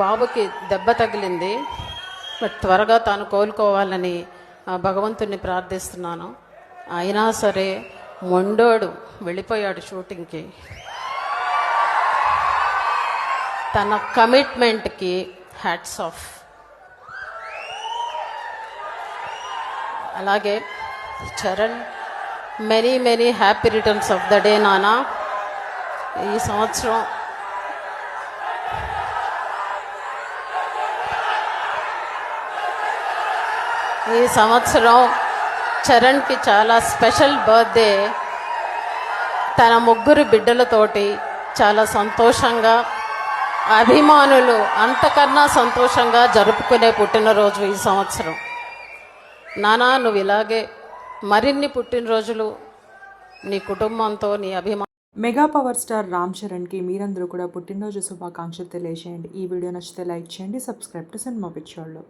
బాబుకి దెబ్బ తగిలింది, బట్ త్వరగా తాను కోలుకోవాలని భగవంతుని ప్రార్థిస్తున్నాను. అయినా సరే మొండోడు వెళ్ళిపోయాడు షూటింగ్కి. తన కమిట్మెంట్కి హ్యాట్స్ ఆఫ్. అలాగే Charan, many many happy returns of the day నానా. ఈ సంవత్సరం చరణ్కి చాలా స్పెషల్ బర్త్డే. తన 3 బిడ్డలతోటి చాలా సంతోషంగా, అభిమానులు అంతకన్నా సంతోషంగా జరుపుకునే పుట్టినరోజు ఈ సంవత్సరం. నానా, నువ్వు ఇలాగే మరిన్ని పుట్టినరోజులు నీ కుటుంబంతో, నీ అభిమానం. మెగా పవర్ స్టార్ రామ్ చరణ్కి మీరందరూ కూడా పుట్టినరోజు శుభాకాంక్షలు తెలియజేయండి. ఈ వీడియో నచ్చితే లైక్ చేయండి, సబ్స్క్రైబ్ టు సినిమా పిక్చర్లో.